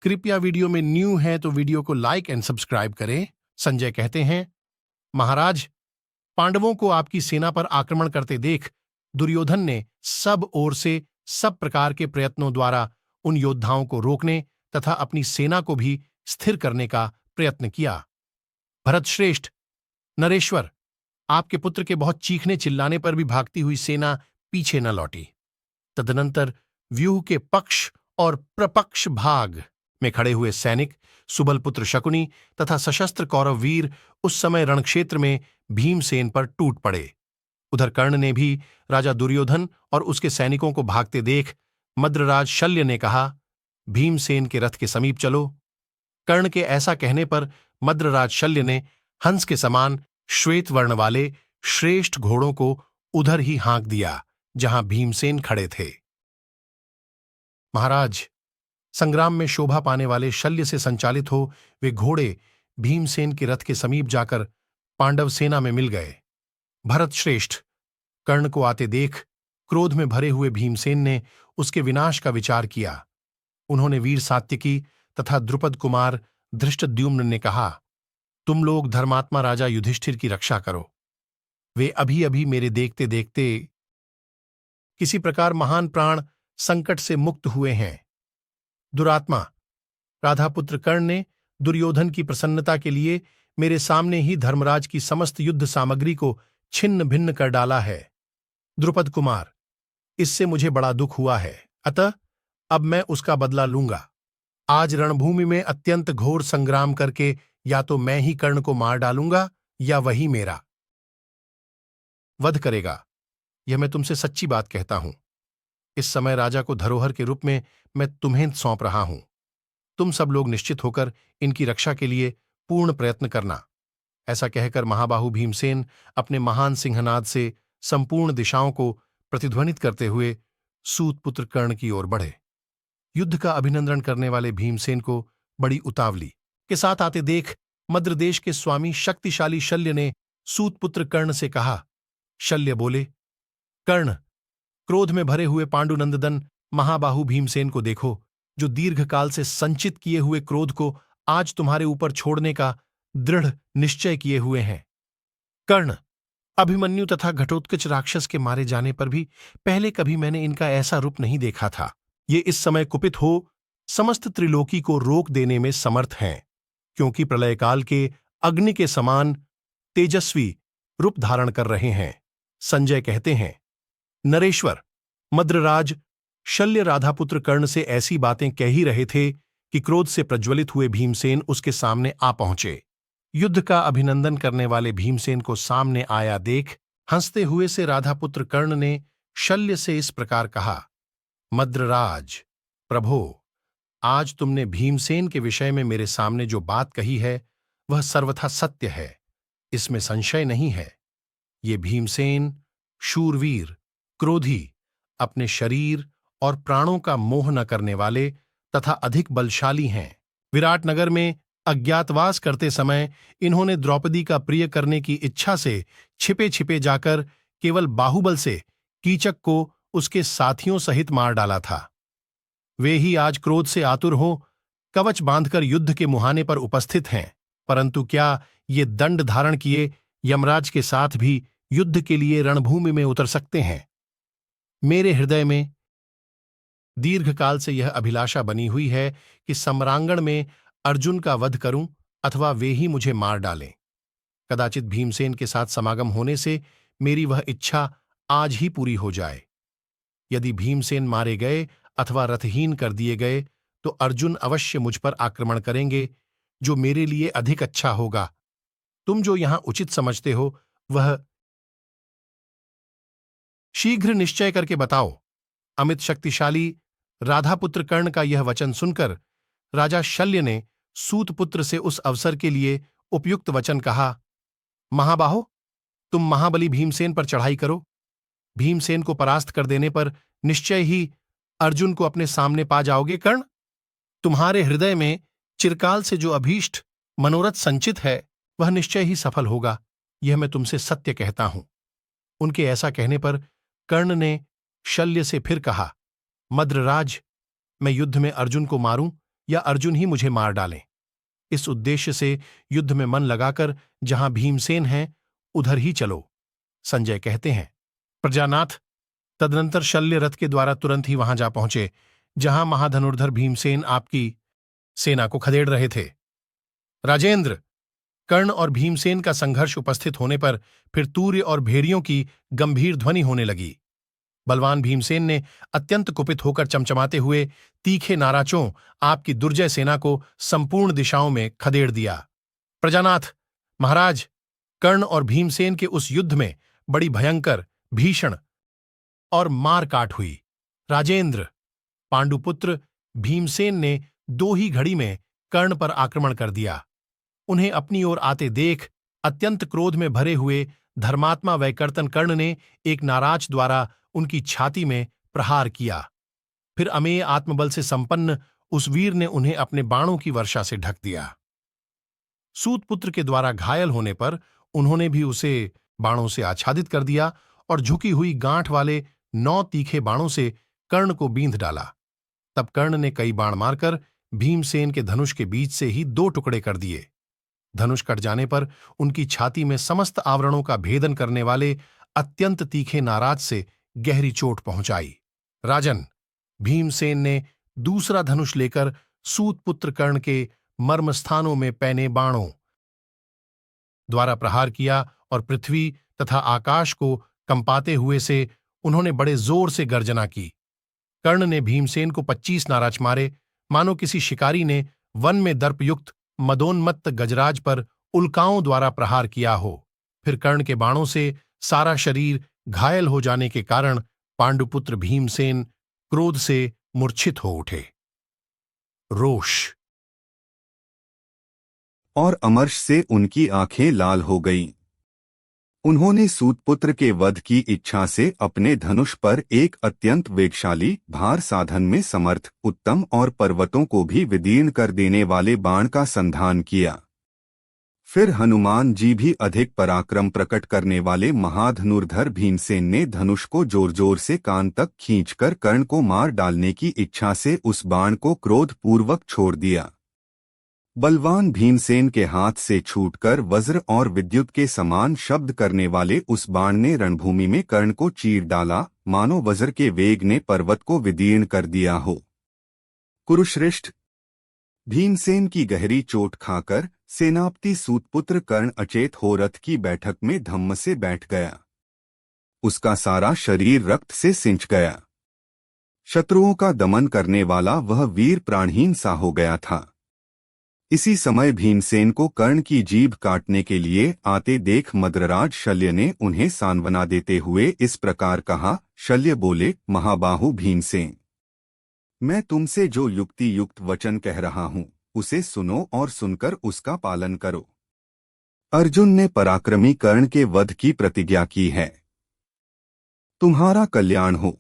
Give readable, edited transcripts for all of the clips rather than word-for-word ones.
कृपया वीडियो में न्यू हैं तो वीडियो को लाइक एंड सब्सक्राइब करें। संजय कहते हैं, महाराज, पांडवों को आपकी सेना पर आक्रमण करते देख दुर्योधन ने सब ओर से सब प्रकार के प्रयत्नों द्वारा उन योद्धाओं को रोकने तथा अपनी सेना को भी स्थिर करने का प्रयत्न किया। भरतश्रेष्ठ, नरेश्वर, आपके पुत्र के बहुत चीखने चिल्लाने पर भी भागती हुई सेना पीछे न लौटी। तदनंतर व्यूह के पक्ष और प्रपक्ष भाग में खड़े हुए सैनिक, सुबलपुत्र शकुनी तथा सशस्त्र कौरव वीर उस समय रणक्षेत्र में भीमसेन पर टूट पड़े। उधर कर्ण ने भी राजा दुर्योधन और उसके सैनिकों को भागते देख मद्रराज शल्य ने कहा, भीमसेन के रथ के समीप चलो। कर्ण के ऐसा कहने पर मद्रराज शल्य ने हंस के समान श्वेत वर्ण वाले श्रेष्ठ घोड़ों को उधर ही हाँक दिया जहां भीमसेन खड़े थे। महाराज, संग्राम में शोभा पाने वाले शल्य से संचालित हो वे घोड़े भीमसेन के रथ के समीप जाकर पांडव सेना में मिल गए। भरतश्रेष्ठ, कर्ण को आते देख क्रोध में भरे हुए भीमसेन ने उसके विनाश का विचार किया। उन्होंने वीर सात्यकी तथा द्रुपद कुमार धृष्टद्युम्न ने कहा, तुम लोग धर्मात्मा राजा युधिष्ठिर की रक्षा करो। वे अभी अभी मेरे देखते देखते किसी प्रकार महान प्राण संकट से मुक्त हुए हैं। दुरात्मा राधापुत्र कर्ण ने दुर्योधन की प्रसन्नता के लिए मेरे सामने ही धर्मराज की समस्त युद्ध सामग्री को छिन्न भिन्न कर डाला है। द्रुपद कुमार, इससे मुझे बड़ा दुख हुआ है, अतः अब मैं उसका बदला लूंगा। आज रणभूमि में अत्यंत घोर संग्राम करके या तो मैं ही कर्ण को मार डालूंगा या वही मेरा वध करेगा। यह मैं तुमसे सच्ची बात कहता हूं। इस समय राजा को धरोहर के रूप में मैं तुम्हें सौंप रहा हूं। तुम सब लोग निश्चित होकर इनकी रक्षा के लिए पूर्ण प्रयत्न करना। ऐसा कहकर महाबाहु भीमसेन अपने महान सिंहनाद से संपूर्ण दिशाओं को प्रतिध्वनित करते हुए सूतपुत्र कर्ण की ओर बढ़े। युद्ध का अभिनंदन करने वाले भीमसेन को बड़ी उतावली के साथ आते देख मद्रदेश के स्वामी शक्तिशाली शल्य ने सूतपुत्र कर्ण से कहा। शल्य बोले, कर्ण, क्रोध में भरे हुए पांडुनंदन महाबाहु भीमसेन को देखो, जो दीर्घकाल से संचित किए हुए क्रोध को आज तुम्हारे ऊपर छोड़ने का दृढ़ निश्चय किए हुए हैं। कर्ण, अभिमन्यु तथा घटोत्कच राक्षस के मारे जाने पर भी पहले कभी मैंने इनका ऐसा रूप नहीं देखा था। ये इस समय कुपित हो समस्त त्रिलोकी को रोक देने में समर्थ हैं, क्योंकि प्रलयकाल के अग्नि के समान तेजस्वी रूप धारण कर रहे हैं। संजय कहते हैं, नरेश्वर, मद्रराज शल्य राधापुत्र कर्ण से ऐसी बातें कह ही रहे थे कि क्रोध से प्रज्वलित हुए भीमसेन उसके सामने आ पहुंचे। युद्ध का अभिनंदन करने वाले भीमसेन को सामने आया देख हंसते हुए से राधापुत्र कर्ण ने शल्य से इस प्रकार कहा, मद्रराज, प्रभो, आज तुमने भीमसेन के विषय में मेरे सामने जो बात कही है वह सर्वथा सत्य है, इसमें संशय नहीं है। ये भीमसेन शूरवीर, क्रोधी, अपने शरीर और प्राणों का मोह न करने वाले तथा अधिक बलशाली हैं। विराटनगर में अज्ञातवास करते समय इन्होंने द्रौपदी का प्रिय करने की इच्छा से छिपे छिपे जाकर केवल बाहुबल से कीचक को उसके साथियों सहित मार डाला था। वे ही आज क्रोध से आतुर हो कवच बांधकर युद्ध के मुहाने पर उपस्थित हैं, परंतु क्या ये दंड धारण किए यमराज के साथ भी युद्ध के लिए रणभूमि में उतर सकते हैं? मेरे हृदय में दीर्घकाल से यह अभिलाषा बनी हुई है कि सम्रांगण में अर्जुन का वध करूं अथवा वे ही मुझे मार डालें। कदाचित भीमसेन के साथ समागम होने से मेरी वह इच्छा आज ही पूरी हो जाए। यदि भीमसेन मारे गए अथवा रथहीन कर दिए गए तो अर्जुन अवश्य मुझ पर आक्रमण करेंगे, जो मेरे लिए अधिक अच्छा होगा। तुम जो यहां उचित समझते हो वह शीघ्र निश्चय करके बताओ। अमित शक्तिशाली राधापुत्र कर्ण का यह वचन सुनकर राजा शल्य ने सूतपुत्र से उस अवसर के लिए उपयुक्त वचन कहा, महाबाहो, तुम महाबली भीमसेन पर चढ़ाई करो। भीमसेन को परास्त कर देने पर निश्चय ही अर्जुन को अपने सामने पा जाओगे। कर्ण, तुम्हारे हृदय में चिरकाल से जो अभीष्ट मनोरथ संचित है वह निश्चय ही सफल होगा, यह मैं तुमसे सत्य कहता हूं। उनके ऐसा कहने पर कर्ण ने शल्य से फिर कहा, मद्रराज, मैं युद्ध में अर्जुन को मारूं या अर्जुन ही मुझे मार डालें। इस उद्देश्य से युद्ध में मन लगाकर जहां भीमसेन हैं उधर ही चलो, संजय कहते हैं। प्रजानाथ तदनंतर शल्य रथ के द्वारा तुरंत ही वहां जा पहुंचे जहां महाधनुर्धर भीमसेन आपकी सेना को खदेड़ रहे थे। राजेंद्र, कर्ण और भीमसेन का संघर्ष उपस्थित होने पर फिर तूर्य और भेरियों की गंभीर ध्वनि होने लगी। बलवान भीमसेन ने अत्यंत कुपित होकर चमचमाते हुए तीखे नाराचों आपकी दुर्जय सेना को संपूर्ण दिशाओं में खदेड़ दिया। प्रजानाथ महाराज, कर्ण और भीमसेन के उस युद्ध में बड़ी भयंकर, भीषण और मारकाट हुई। राजेंद्र, पांडुपुत्र भीमसेन ने 2 ही घड़ी में कर्ण पर आक्रमण कर दिया। उन्हें अपनी ओर आते देख अत्यंत क्रोध में भरे हुए धर्मात्मा वैकर्तन कर्ण ने एक नाराज द्वारा उनकी छाती में प्रहार किया। फिर अमेय आत्मबल से संपन्न उस वीर ने उन्हें अपने बाणों की वर्षा से ढक दिया। सूतपुत्र के द्वारा घायल होने पर उन्होंने भी उसे बाणों से आच्छादित कर दिया और झुकी हुई गांठ वाले 9 तीखे बाणों से कर्ण को बींध डाला। तब कर्ण ने कई बाण मारकर भीमसेन के धनुष के बीच से ही 2 टुकड़े कर दिए। धनुष कट जाने पर उनकी छाती में समस्त आवरणों का भेदन करने वाले अत्यंत तीखे नाराज से गहरी चोट पहुंचाई। राजन, भीमसेन ने दूसरा धनुष लेकर सूतपुत्र कर्ण के मर्मस्थानों में पैने बाणों द्वारा प्रहार किया और पृथ्वी तथा आकाश को कंपाते हुए से उन्होंने बड़े जोर से गर्जना की। कर्ण ने भीमसेन को 25 नाराज मारे, मानो किसी शिकारी ने वन में दर्पयुक्त मदोन्मत्त गजराज पर उल्काओं द्वारा प्रहार किया हो। फिर कर्ण के बाणों से सारा शरीर घायल हो जाने के कारण पांडुपुत्र भीमसेन क्रोध से मूर्छित हो उठे। रोष और अमर्ष से उनकी आंखें लाल हो गईं। उन्होंने सूतपुत्र के वध की इच्छा से अपने धनुष पर एक अत्यंत वेगशाली, भार साधन में समर्थ, उत्तम और पर्वतों को भी विदीर्ण कर देने वाले बाण का संधान किया। फिर हनुमान जी भी अधिक पराक्रम प्रकट करने वाले महाधनुर्धर भीमसेन ने धनुष को जोर जोर से कान तक खींचकर कर्ण को मार डालने की इच्छा से उस बाण को क्रोधपूर्वक छोड़ दिया। बलवान भीमसेन के हाथ से छूटकर वज्र और विद्युत के समान शब्द करने वाले उस बाण ने रणभूमि में कर्ण को चीर डाला, मानो वज्र के वेग ने पर्वत को विदीर्ण कर दिया हो। कुरुश्रेष्ठ, भीमसेन की गहरी चोट खाकर सेनापति सूतपुत्र कर्ण अचेत हो रथ की बैठक में धम्म से बैठ गया। उसका सारा शरीर रक्त से सिंच गया। शत्रुओं का दमन करने वाला वह वीर प्राणहीन सा हो गया था। इसी समय भीमसेन को कर्ण की जीभ काटने के लिए आते देख मद्रराज शल्य ने उन्हें सांत्वना देते हुए इस प्रकार कहा। शल्य बोले, महाबाहु भीमसेन, मैं तुमसे जो युक्ति युक्त वचन कह रहा हूं उसे सुनो और सुनकर उसका पालन करो। अर्जुन ने पराक्रमी कर्ण के वध की प्रतिज्ञा की है। तुम्हारा कल्याण हो।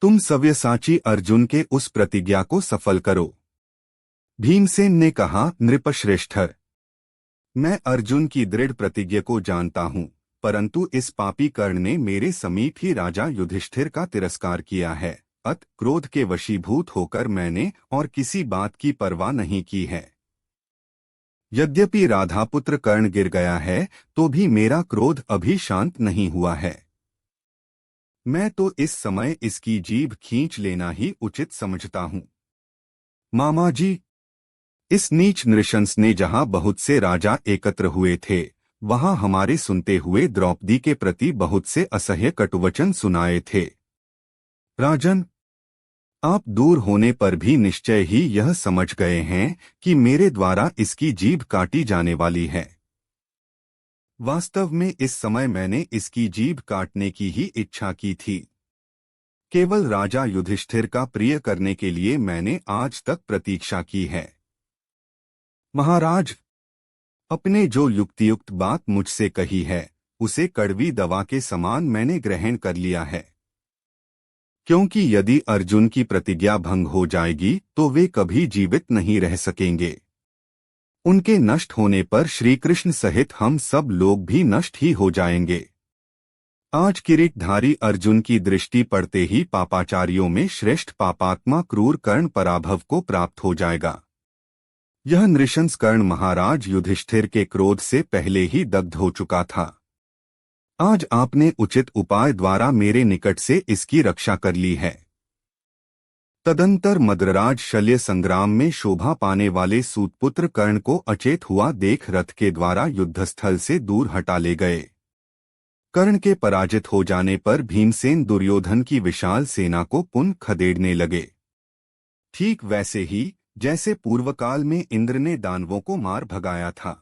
तुम सव्यसाची अर्जुन के उस प्रतिज्ञा को सफल करो। भीमसेन ने कहा, नृपश्रेष्ठर, मैं अर्जुन की दृढ़ प्रतिज्ञा को जानता हूं, परंतु इस पापी कर्ण ने मेरे समीप ही राजा युधिष्ठिर का तिरस्कार किया है। अत क्रोध के वशीभूत होकर मैंने और किसी बात की परवाह नहीं की है। यद्यपि राधापुत्र कर्ण गिर गया है तो भी मेरा क्रोध अभी शांत नहीं हुआ है। मैं तो इस समय इसकी जीभ खींच लेना ही उचित समझता हूं। मामा जी, इस नीच नृशंस ने जहां बहुत से राजा एकत्र हुए थे वहां हमारे सुनते हुए द्रौपदी के प्रति बहुत से असह्य कटुवचन सुनाए थे। राजन, आप दूर होने पर भी निश्चय ही यह समझ गए हैं कि मेरे द्वारा इसकी जीभ काटी जाने वाली है। वास्तव में इस समय मैंने इसकी जीभ काटने की ही इच्छा की थी। केवल राजा युधिष्ठिर का प्रिय करने के लिए मैंने आज तक प्रतीक्षा की है। महाराज, अपने जो युक्तियुक्त बात मुझसे कही है उसे कड़वी दवा के समान मैंने ग्रहण कर लिया है, क्योंकि यदि अर्जुन की प्रतिज्ञा भंग हो जाएगी तो वे कभी जीवित नहीं रह सकेंगे। उनके नष्ट होने पर श्रीकृष्ण सहित हम सब लोग भी नष्ट ही हो जाएंगे। आज किरीटधारी अर्जुन की दृष्टि पड़ते ही पापाचारियों में श्रेष्ठ पापात्मा क्रूर कर्ण पराभव को प्राप्त हो जाएगा। यह नृशंस कर्ण महाराज युधिष्ठिर के क्रोध से पहले ही दग्ध हो चुका था। आज आपने उचित उपाय द्वारा मेरे निकट से इसकी रक्षा कर ली है। तदंतर मद्रराज शल्य संग्राम में शोभा पाने वाले सूतपुत्र कर्ण को अचेत हुआ देख रथ के द्वारा युद्धस्थल से दूर हटा ले गए। कर्ण के पराजित हो जाने पर भीमसेन दुर्योधन की विशाल सेना को पुनः खदेड़ने लगे, ठीक वैसे ही जैसे पूर्वकाल में इंद्र ने दानवों को मार भगाया था।